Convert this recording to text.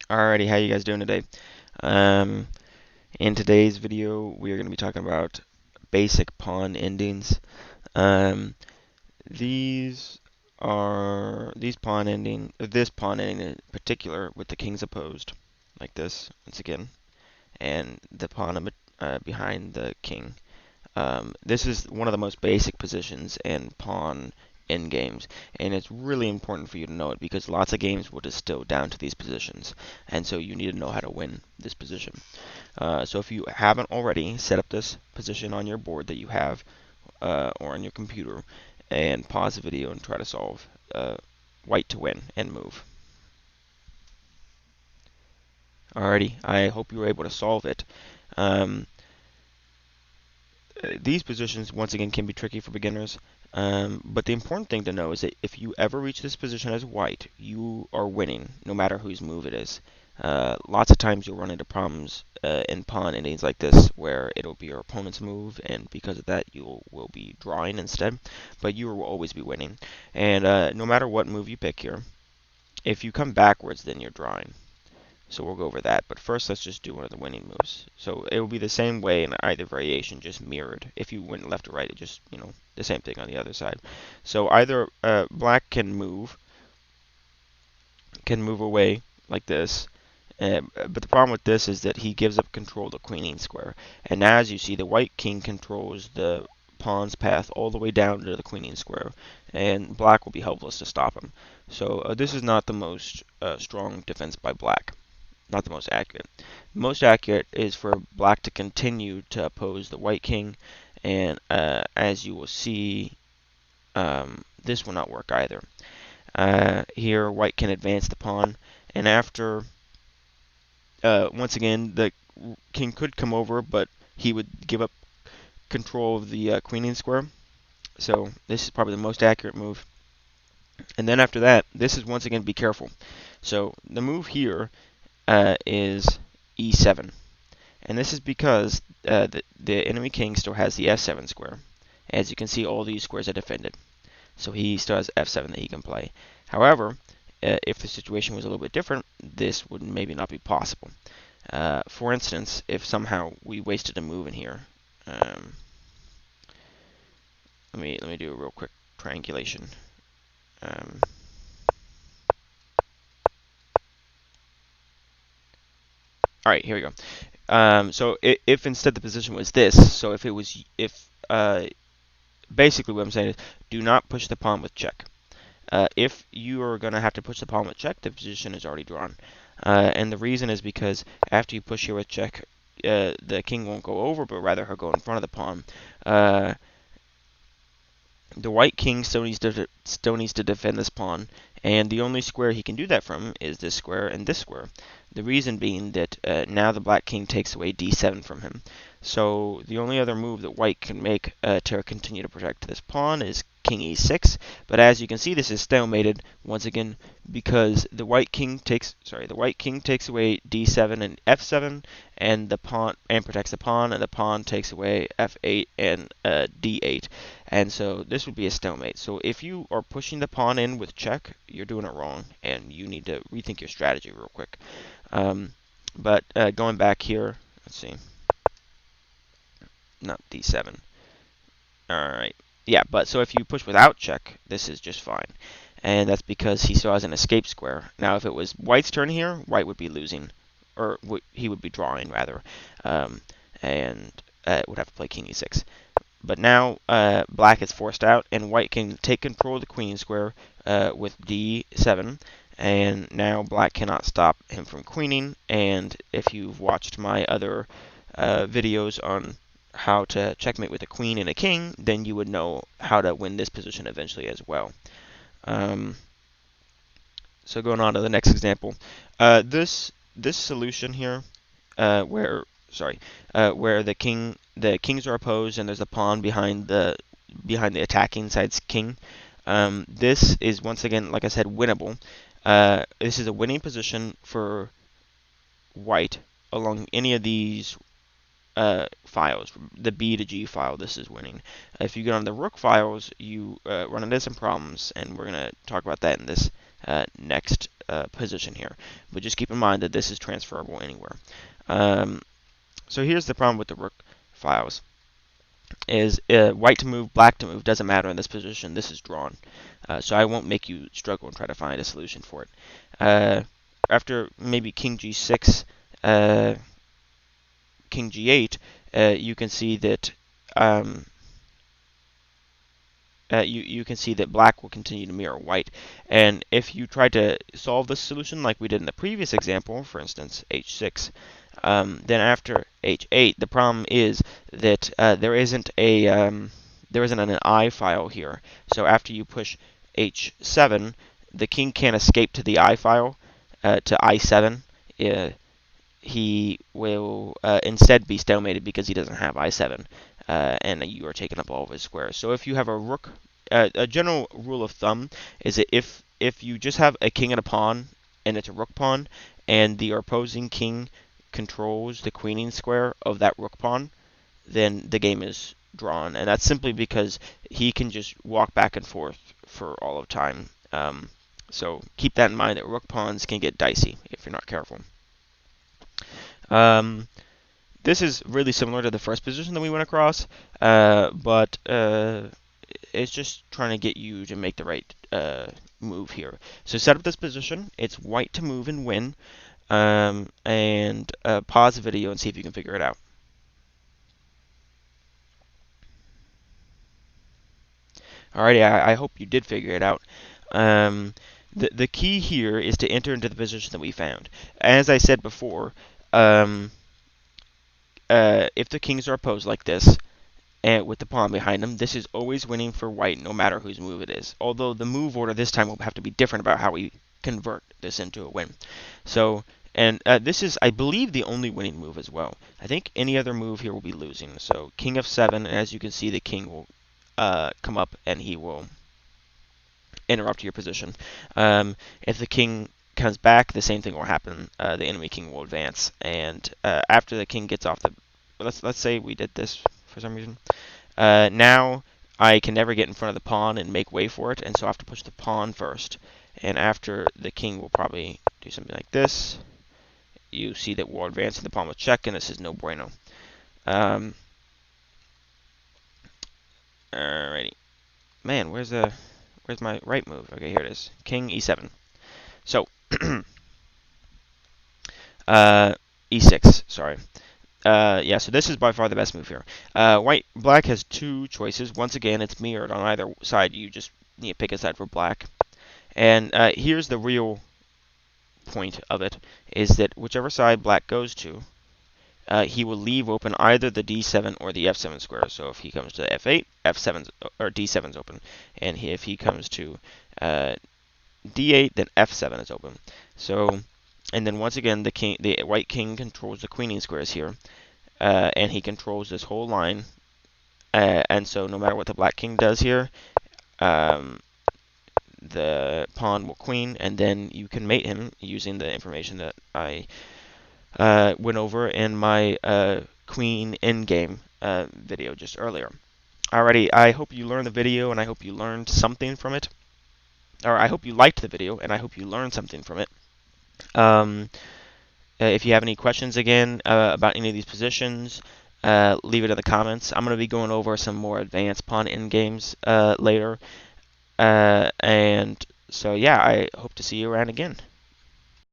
Alrighty, how you guys doing today? Um, in today's video, we are going to be talking about basic pawn endings. Um, this pawn ending in particular, with the kings opposed, like this, once again, and the pawn behind the king. This is one of the most basic positions in pawn end games, and it's really important for you to know it because lots of games will distill down to these positions, and so you need to know how to win this position. So if you haven't already, set up this position on your board that you have or on your computer, and pause the video and try to solve white to win and move. Alrighty, I hope you were able to solve it. Um, these positions, once again, can be tricky for beginners. But the important thing to know is that if you ever reach this position as white, you are winning, no matter whose move it is. Lots of times you'll run into problems in pawn endings like this, where it'll be your opponent's move, and because of that, you will be drawing instead. But you will always be winning. And no matter what move you pick here, if you come backwards, then you're drawing. So we'll go over that. But first, let's just do one of the winning moves. So it will be the same way in either variation, just mirrored. If you went left or right, it just, the same thing on the other side. So either black can move away like this. But the problem with this is that he gives up control of the queening square. And now, as you see, the white king controls the pawn's path all the way down to the queening square, and black will be helpless to stop him. So this is not the most strong defense by black, not the most accurate. Most accurate is for black to continue to oppose the white king, and as you will see, this will not work either. Here, white can advance the pawn, and after, once again, the king could come over, but he would give up control of the queening square. So this is probably the most accurate move. And then after that, this is once again, be careful. So the move here is e7. And this is because the enemy king still has the f7 square. As you can see, all these squares are defended. So he still has f7 that he can play. However, if the situation was a little bit different, this would maybe not be possible. For instance, if somehow we wasted a move in here, let me do a real quick triangulation. Um, all right, here we go. So if instead the position was this, so if basically what I'm saying is, do not push the pawn with check. If you are going to have to push the pawn with check, the position is already drawn. And the reason is because after you push here with check, the king won't go over, but rather he'll go in front of the pawn. The white king still needs to defend this pawn, and the only square he can do that from is this square and this square. The reason being that now the black king takes away d7 from him. So the only other move that white can make to continue to protect this pawn is king e6. But as you can see, this is stalemated once again because the white king takes away d7 and f7, and the pawn and protects the pawn, and the pawn takes away f8 and d8. And so this would be a stalemate. So if you are pushing the pawn in with check, you're doing it wrong, and you need to rethink your strategy real quick. But going back here, let's see, not d7. All right, yeah. But so if you push without check, this is just fine, and that's because he still has an escape square. Now, if it was white's turn here, white would be losing, or he would be drawing rather, um, and would have to play king e6. But now black is forced out, and white can take control of the queen square with d7. And now black cannot stop him from queening. And if you've watched my other videos on how to checkmate with a queen and a king, then you would know how to win this position eventually as well. Um, so going on to the next example, this solution here, where the kings are opposed and there's a pawn behind the attacking side's king. This is once again, like I said, winnable. This is a winning position for white along any of these files. The B to G file, this is winning. If you get on the rook files, you run into some problems, and we're going to talk about that in this next position here. But just keep in mind that this is transferable anywhere. Um, so here's the problem with the rook files. Is white to move, black to move, doesn't matter in this position. This is drawn. So I won't make you struggle and try to find a solution for it. After maybe king g6, king g8, you can see that um, you can see that black will continue to mirror white. And if you try to solve this solution like we did in the previous example, for instance, h6, then after h8, the problem is that there isn't an I file here. So after you push h7, the king can't escape to the I file, to I7. He will instead be stalemated because he doesn't have I7, and you are taking up all of his squares. So if you have a rook, a general rule of thumb is that if you just have a king and a pawn, and it's a rook pawn, and the opposing king controls the queening square of that rook pawn, then the game is drawn, and that's simply because he can just walk back and forth for all of time. So keep that in mind that rook pawns can get dicey if you're not careful. Um, this is really similar to the first position that we went across, but it's just trying to get you to make the right move here. So set up this position. It's white to move and win, and pause the video and see if you can figure it out. Alrighty, I hope you did figure it out. The key here is to enter into the position that we found. As I said before, if the kings are opposed like this, and with the pawn behind them, this is always winning for white, no matter whose move it is. Although the move order this time will have to be different about how we convert this into a win. So, and this is, I believe, the only winning move as well. I think any other move here will be losing. So, king f7, and as you can see, the king will come up and he will interrupt your position. If the king comes back, the same thing will happen. The enemy king will advance, and after the king gets off the, let's say we did this for some reason. Now I can never get in front of the pawn and make way for it, and so I have to push the pawn first. And after the king will probably do something like this. You see that we'll advance and the pawn will check, and this is no bueno. Alrighty. Man, where's my right move? Okay, here it is. King e7. So, e6, sorry. Yeah, so this is by far the best move here. Black has two choices. Once again, it's mirrored on either side. You just need to pick a side for black. And here's the real point of it, is that whichever side black goes to, he will leave open either the d7 or the f7 square. So if he comes to f8, f7 or d7 is open, and if he comes to d8, then f7 is open. So, and then once again, the white king controls the queening squares here, and he controls this whole line. And so, no matter what the black king does here, the pawn will queen, and then you can mate him using the information that I went over in my queen endgame video just earlier. Alrighty, I hope you learned the video, and I hope you learned something from it. Or I hope you liked the video, and I hope you learned something from it. If you have any questions again about any of these positions, leave it in the comments. I'm going to be going over some more advanced pawn endgames later. And so, yeah, I hope to see you around again.